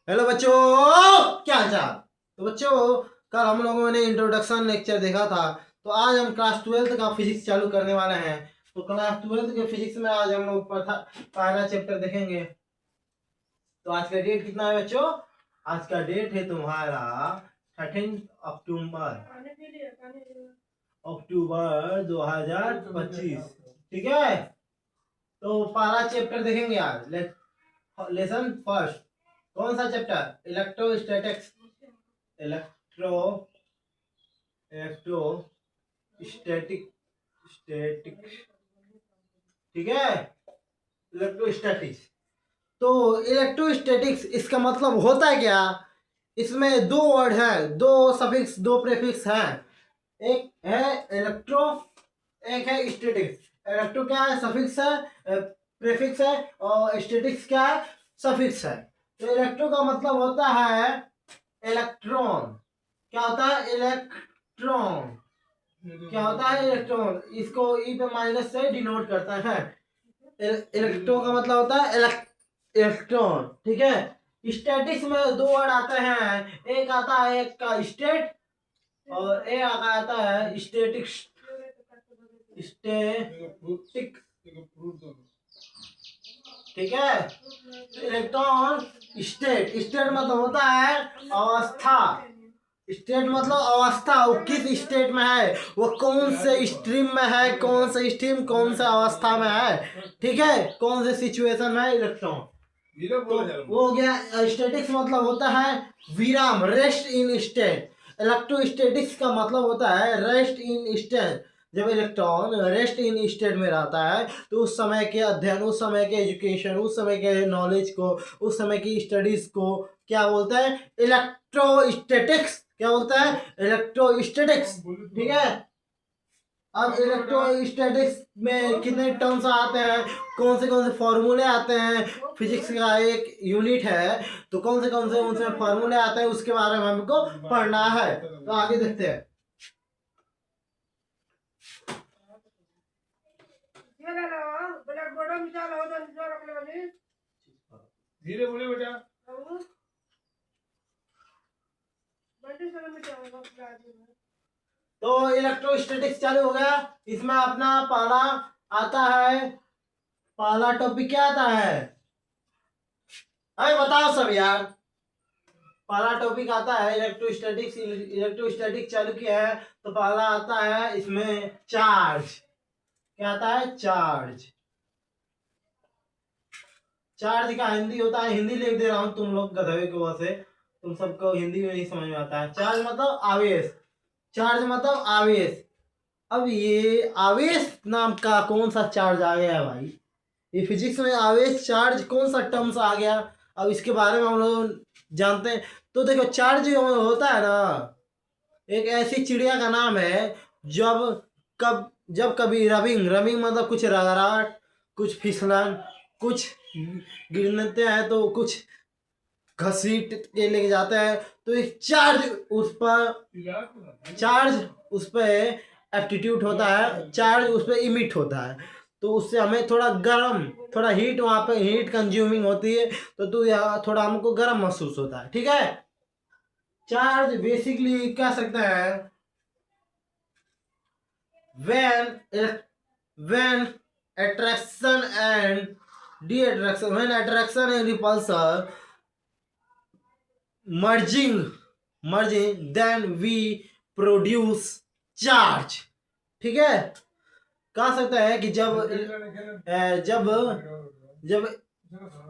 Hello बच्चों, क्या हाल चाल। तो बच्चों, कल हम लोगों ने इंट्रोडक्शन लेक्चर देखा था। तो आज हम क्लास 12th का फिजिक्स चालू करने वाले हैं। तो क्लास 12th के फिजिक्स में आज हम लोग पहला चैप्टर देखेंगे। तो आज का डेट कितना है बच्चों? आज का डेट है तुम्हारा 13 अक्टूबर अक्टूबर 2025। ठीक है। तो पहला चैप्टर देखेंगे आज। Lesson first. कौन सा chapter? Electrostatics. Electro electro static static ठीक है, इलेक्ट्रोस्टैटिक्स। तो इलेक्ट्रोस्टैटिक्स इसका मतलब होता है क्या? इसमें दो वर्ड है, दो सफिक्स, दो प्रीफिक्स हैं। एक है इलेक्ट्रो, एक है स्टैटिक्स। इलेक्ट्रो क्या है? सफिक्स है, प्रीफिक्स है। और स्टैटिक्स क्या है? सफिक्स है। तो इलेक्ट्रो का मतलब होता है इलेक्ट्रॉन। क्या होता है? इलेक्ट्रॉन। क्या होता है? इलेक्ट्रॉन। इसको ई पे माइनस से डिनोट करता है। इलेक्ट्रॉन का मतलब होता है इलेक्ट्रॉन। ठीक है। स्टैटिक्स में दो वर्ड आते हैं। एक आता है, एक का स्टेट, और एक आता है स्टेटिक्स। स्टेटिक। ठीक है। इलेक्ट्रॉन स्टेट, स्टेट मतलब होता है अवस्था। स्टेट मतलब अवस्था, वो किस स्टेट में है, वो कौन से स्ट्रीम में है, कौन से स्ट्रीम कौन से अवस्था में है। ठीक है, कौन से सिचुएशन में है इलेक्ट्रॉन। तो वो हो गया। स्टैटिक्स मतलब होता है विराम, रेस्ट इन स्टेट। इलेक्ट्रोस्टैटिक्स का मतलब होता है रेस्ट इन स्टेट। जब इलेक्ट्रॉन रेस्ट इन स्टेट में रहता है तो उस समय के अध्ययन, उस समय के एजुकेशन, उस समय के नॉलेज को, उस समय की स्टडीज को क्या बोलते हैं? इलेक्ट्रोस्टैटिक्स। क्या बोलता है? इलेक्ट्रोस्टैटिक्स। ठीक है। अब इलेक्ट्रोस्टैटिक्स में कितने टर्म्स आते हैं, कौन से फॉर्मूले आते हैं। फिजिक्स का एक यूनिट है, तो कौन से उनसे फॉर्मूले आते हैं, उसके बारे में हमको पढ़ना है। तो आगे देखते हैं। धीरे बोले बेटा। तो इलेक्ट्रोस्टैटिक्स चालू हो गया। इसमें अपना पहला आता है, पहला टॉपिक क्या आता है? अरे बताओ सब यार। पहला टॉपिक आता है इलेक्ट्रोस्टैटिक्स। इलेक्ट्रोस्टैटिक्स चालू किया है तो पहला आता है इसमें चार्ज। क्या आता है? चार्ज। चार्ज का हिंदी होता है, हिंदी लिख दे रहा हूं तुम लोग गधे की वजह से, तुम सबको हिंदी में नहीं समझ में आता है। चार्ज मतलब आवेश। चार्ज मतलब आवेश। अब ये आवेश नाम का कौन सा चार्ज आ गया है भाई? ये फिजिक्स में आवेश चार्ज कौन सा टर्म्स आ गया? अब इसके बारे में हम लोग जानते हैं। तो देखो, चार्ज जो होता है ना, एक ऐसी चिड़िया का नाम है जब जब कभी रबिंग, रबिंग मतलब कुछ रगड़ाहट, कुछ फिसलन, कुछ गिरते हैं तो कुछ घसीट के लेके जाते हैं, तो एक चार्ज उस पर एप्टीट्यूड होता है, चार्ज उस पर इमिट होता है। तो उससे हमें थोड़ा गर्म, थोड़ा हीट, वहां पे हीट कंज्यूमिंग होती है, तो यहाँ थोड़ा हमको गर्म महसूस होता है। ठीक है। चार्ज बेसिकली कह सकते हैं when when attraction and de-attraction, when attraction and repulsion merging then we produce charge। ठीक है। कह सकते हैं कि जब जब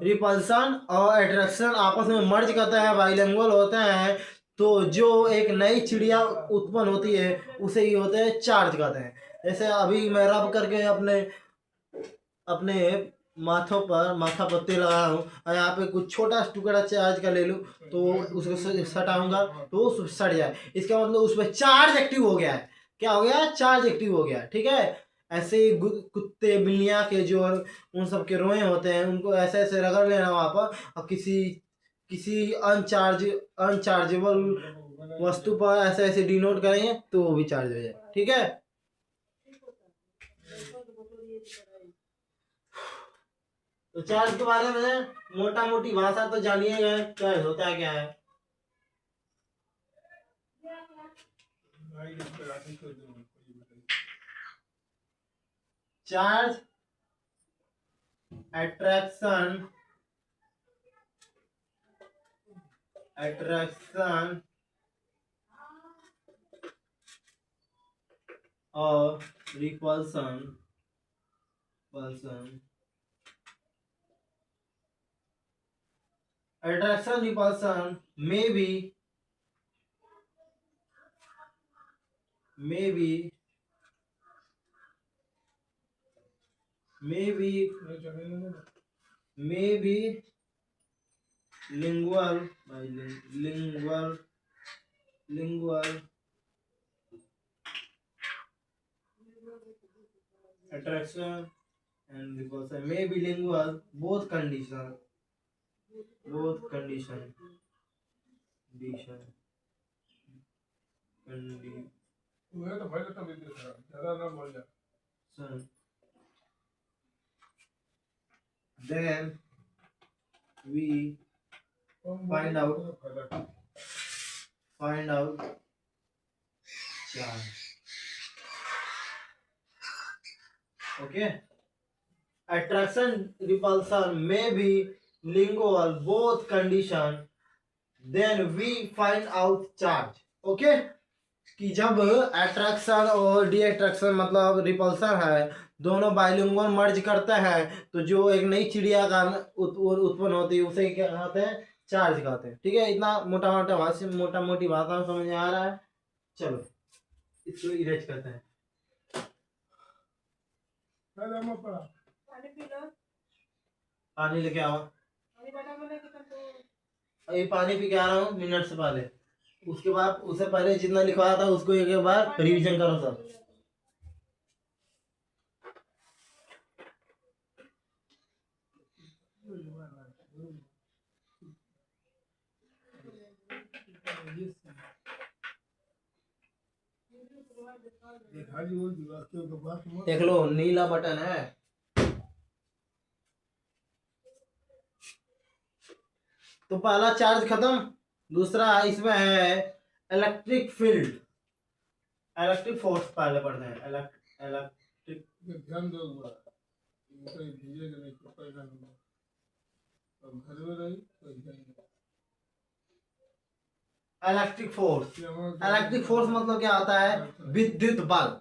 रिपल्सन और अट्रैक्शन आपस में मर्ज करते हैं, बाइलिंगुअल होते हैं, तो जो एक नई चिड़िया उत्पन्न होती है उसे ही होते हैं चार्ज कहते हैं। जैसे अभी मैं रब करके अपने अपने माथा पर तेल लगाया हूँ और यहाँ पे कुछ छोटा टुकड़ा चार्ज का ले लूँ तो उसको सटाऊंगा तो वो सट जाए, इसका मतलब उस पर चार्ज एक्टिव हो गया है। क्या हो गया? चार्ज एक्टिव हो गया। ठीक है। ऐसे ही कुत्ते बिल्लियाँ के जो उन सब के रोए होते हैं, उनको ऐसे ऐसे रगड़ लेना वहाँ पर, और किसी किसी अनचार्जेबल वस्तु पर ऐसे ऐसे डिनोट करेंगे तो वो भी चार्ज हो जाए। ठीक है। तो चार्ज के बारे में मोटा मोटी भाषा तो जानिए गए, चार्ज होता क्या है। भाई इस पे आते तो दो कोई बताइए। चार्ज attraction और repulsion attraction repulsion may be नहीं चलने लगे ना। lingual by lingual attraction and repulsion may be lingual, both condition condition वो है तो भाई तो बिल्कुल ज्यादा ना बोल जा। then we find out charge. Okay, attraction repulsion may be lingual, both condition, then we find out charge. Okay, कि जब अट्रैक्शन और डी अट्रैक्शन मतलब रिपल्सन है, दोनों बाइलिंगुअल मर्ज करते हैं तो जो एक नई चिड़िया का उत्पन्न होती है उसे क्या कहते हैं, चार्ज कहते हैं। ठीक है, इतना मोटा मोटी भाषा में समझ में आ रहा है। चलो इसको इरेज करते हैं। पानी लेके आओ। अभी पानी पी के आ रहा हूँ मिनट से पहले। उसके बाद उससे पहले जितना लिखवाया था उसको एक बार रिवीजन करो सब। देख लो नीला बटन है। तो पहला चार्ज खत्म, दूसरा इसमें है इलेक्ट्रिक फील्ड, इलेक्ट्रिक फोर्स पहले पढ़ते हैं। इलेक्ट्रिक ध्यान दो धीरे नहीं पड़ेगा घर में रही इलेक्ट्रिक फोर्स मतलब क्या होता है, विद्युत बल।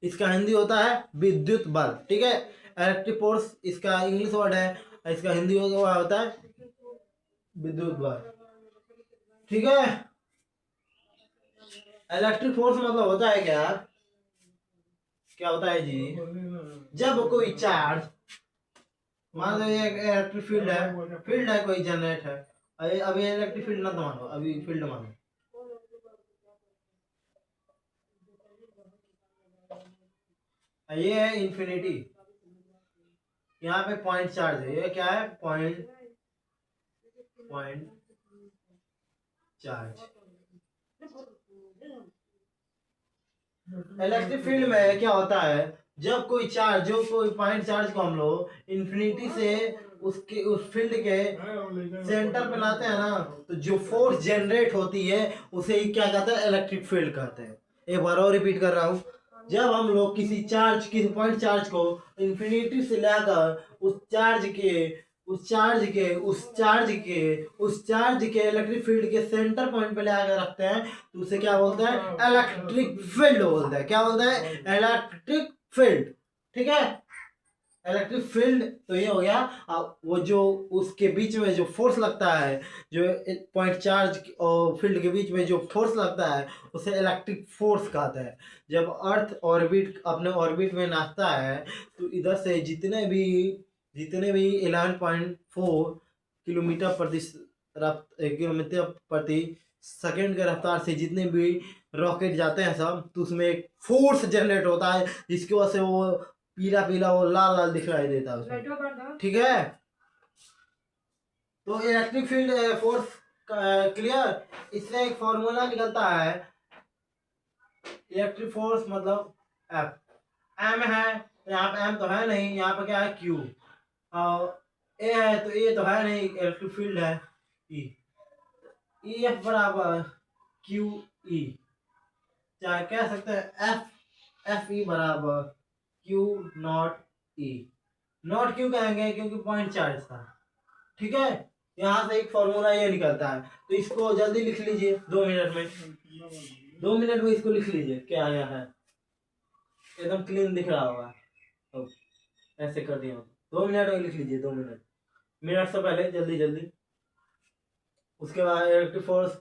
इसका हिंदी होता है विद्युत बल। ठीक है, इलेक्ट्रिक फोर्स इसका इंग्लिश वर्ड है, इसका हिंदी होता है विद्युत बल। ठीक है, इलेक्ट्रिक फोर्स मतलब होता है क्या होता है जी, जब कोई चार्ज, मान लो ये इलेक्ट्रिक फील्ड है कोई जनरेट है। अभी इलेक्ट्रिक फील्ड ना तो मानो, अभी फील्ड मानो। ये है इन्फिनिटी, यहाँ पे पॉइंट चार्ज है। ये क्या है, पॉइंट चार्ज। इलेक्ट्रिक फील्ड में क्या होता है, जब कोई चार्ज, जो कोई पॉइंट चार्ज को हम लोग इन्फिनिटी से उसके उस फील्ड के सेंटर पे लाते हैं ना, तो जो फोर्स जनरेट होती है उसे ही क्या कहते हैं, इलेक्ट्रिक फील्ड कहते हैं। एक बार और रिपीट कर रहा हूँ, जब हम लोग किसी पॉइंट चार्ज को इन्फिनिटी से लाकर उस चार्ज के इलेक्ट्रिक फील्ड के सेंटर पॉइंट पे ले आकर रखते हैं तो उसे क्या बोलते हैं, इलेक्ट्रिक फील्ड बोलते हैं। क्या बोलते हैं, इलेक्ट्रिक फील्ड। ठीक है, इलेक्ट्रिक फील्ड तो ये हो गया। अब वो जो उसके बीच में जो फोर्स लगता है, जो पॉइंट चार्ज और फील्ड के बीच में जो फोर्स लगता है उसे इलेक्ट्रिक फोर्स कहते हैं। जब अर्थ ऑर्बिट अपने ऑर्बिट में नाचता है तो इधर से जितने भी 11.4 किलोमीटर प्रति सेकेंड के रफ्तार से जितने भी रॉकेट जाते हैं सब, तो उसमें एक फोर्स जनरेट होता है जिसकी वजह से वो पीला वो लाल दिखाई देता है उसमें। ठीक है, तो इलेक्ट्रिक फील्ड फोर्स क्लियर। इससे एक फॉर्मूला निकलता है, इलेक्ट्रिक फोर्स मतलब एफ, एम है यहाँ पे, एम तो है नहीं, यहाँ पे क्या है क्यू, और ए है तो ए तो है नहीं, इलेक्ट्रिक फील्ड है ई। ई एफ बराबर क्यू ई, चाहे कह सकते हैं एफ ई बराबर क्यू नॉट ई। नॉट क्यों कहेंगे, क्योंकि पॉइंट चार्ज था। ठीक है, यहाँ से एक फॉर्मूला ये निकलता है, तो इसको जल्दी लिख लीजिए 2 मिनट में। 2 मिनट में इसको लिख लीजिए क्या आया है, एकदम क्लीन दिख रहा होगा। तो ऐसे कर दिया 2 मिनट में लिख लीजिए, 2 मिनट, मिनट से पहले जल्दी जल्दी। उसके बाद इलेक्ट्रिक फोर्स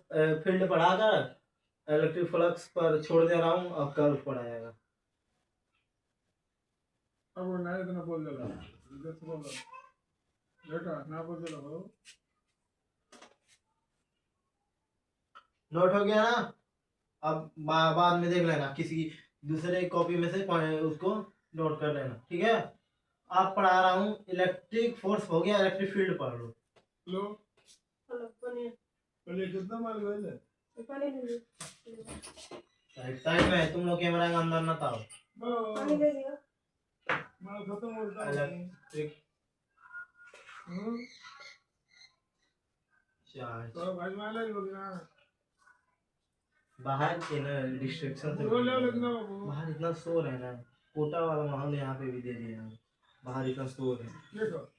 फील्ड पढ़ाकर इलेक्ट्रिक फ्लक्स पर छोड़ दे रहा हूँ, अब कर्व पढ़ाएगा। अब वो नहीं इतना बोल देगा, इधर से बोल बेटा ना बोल देगा हो। नोट हो गया ना? अब बाद में देख लेना, किसी दूसरे कॉपी में से उसको नोट कर लेना। ठीक है, आप पढ़ा रहा हूँ, इलेक्ट्रिक फोर्स हो गया, इलेक्ट्रिक फील्ड पढ़ लो। लो पहले कितना मार गए साइड में तुम लोग कैमरा के अंदर ना था। मार खत्म होता है। इलेक्ट्रिक चार्ज तो भाई मार ले बोलना बाहर के ना डिस्ट्रैक्शन से बोल ले लेकिन बाबू बाहर इतना शोर है ना, कोटा वाला माहौल यहाँ पे भी दे दिया है, बाहर इतना शोर है। देखो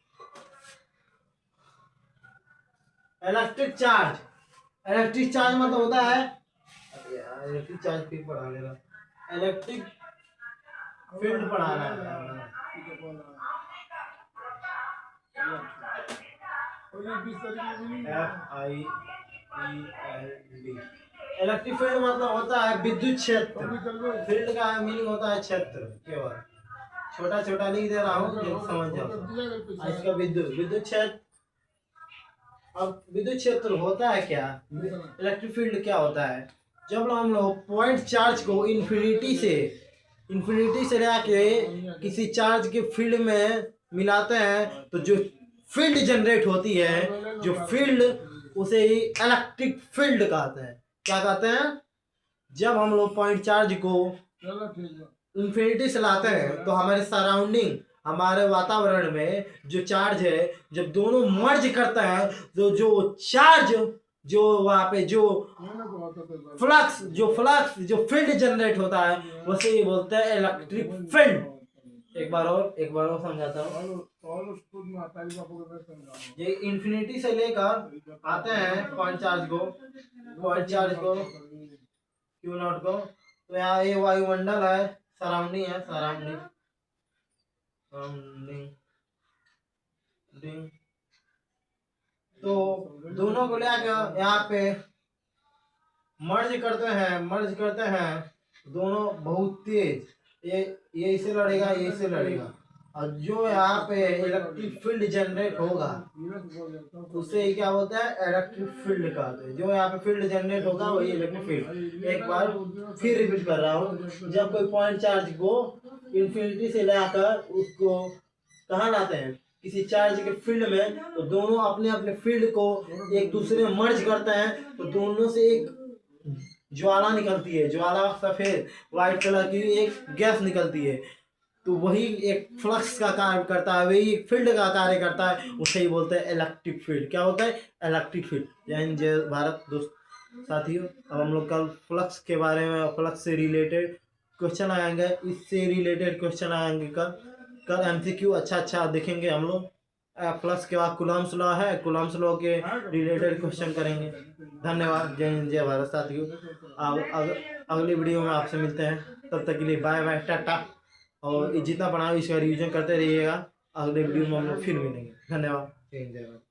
इलेक्ट्रिक चार्ज, इलेक्ट्रिक चार्ज मतलब होता है, इलेक्ट्रिक चार्ज फिर पढ़ा लेगा, इलेक्ट्रिक फील्ड पढ़ा रहा है। FIELD, इलेक्ट्रिक फील्ड मतलब होता है विद्युत क्षेत्र। फील्ड का मीनिंग होता है क्षेत्र, केवल छोटा छोटा लिख दे रहा हूँ, समझ जाओ। इसका विद्युत क्षेत्र। अब विद्युत क्षेत्र होता है क्या, इलेक्ट्रिक फील्ड क्या होता है, जब हम लोग पॉइंट चार्ज को इन्फिनिटी से लेके किसी चार्ज के फील्ड में मिलाते हैं, तो जो फील्ड जनरेट होती है, जो फील्ड, उसे ही इलेक्ट्रिक फील्ड कहते हैं। क्या कहते हैं, जब हम लोग पॉइंट चार्ज को इन्फिनिटी से लाते हैं, तो हमारे सराउंडिंग, हमारे वातावरण में जो चार्ज है, जब दोनों मर्ज करते हैं, तो जो चार्ज, जो वहाँ पे जो फ्लक्स जो फील्ड जनरेट होता है, उसे ही बोलते हैं इलेक्ट्रिक फील्ड। एक बार और समझाता हूँ। ये इन्फिनिटी से लेकर आते हैं पॉइंट चार्ज को क्यू नॉट को, तो यहाँ ये वायुमंडल है, सराउंडिंग है, सराउंडिंग तो दोनों को लेकर यहाँ पे मर्ज करते हैं, दोनों बहुत तेज, ये इसे लड़ेगा, ये इसे लड़ेगा, और जो यहाँ पे इलेक्ट्रिक फील्ड जनरेट होगा, उसे क्या बोलता है, इलेक्ट्रिक फील्ड कहते हैं। जो यहाँ पे फील्ड जनरेट होगा वही इलेक्ट्रिक फील्ड। एक बार फिर रिपीट कर रहा हूँ, जब कोई पॉइंट चार्ज को इन्फिनिटी से लाकर उसको कहाँ लाते हैं, किसी चार्ज के फील्ड में, तो दोनों अपने अपने फील्ड को एक दूसरे में मर्ज करते हैं, तो दोनों से एक ज्वाला निकलती है, ज्वाला सफेद व्हाइट कलर की एक गैस निकलती है, तो वही एक फ्लक्स का कार्य करता है, वही एक फील्ड का कार्य करता है, उसे ही बोलते हैं इलेक्ट्रिक फील्ड। क्या होता है, इलेक्ट्रिक फील्ड। जय हिंद, जय भारत। दोस्त साथियों, अब हम लोग कल फ्लक्स के बारे में, फ्लक्स से रिलेटेड क्वेश्चन आएंगे, इससे रिलेटेड क्वेश्चन आएंगे कल MCQ अच्छा देखेंगे हम लोग। फ्लक्स के बाद कूलम्ब्स लॉ है, कूलम्ब्स लॉ के रिलेटेड क्वेश्चन करेंगे। धन्यवाद, जय हिंद, जय भारत साथियों। अगली वीडियो में आपसे मिलते हैं, तब तक के लिए बाय बाय, टाटा। और जितना पढ़ा इसका रिविजन करते रहिएगा, अगले वीडियो में हम लोग फिर मिलेंगे। धन्यवाद, जय हिंद, जय भारत।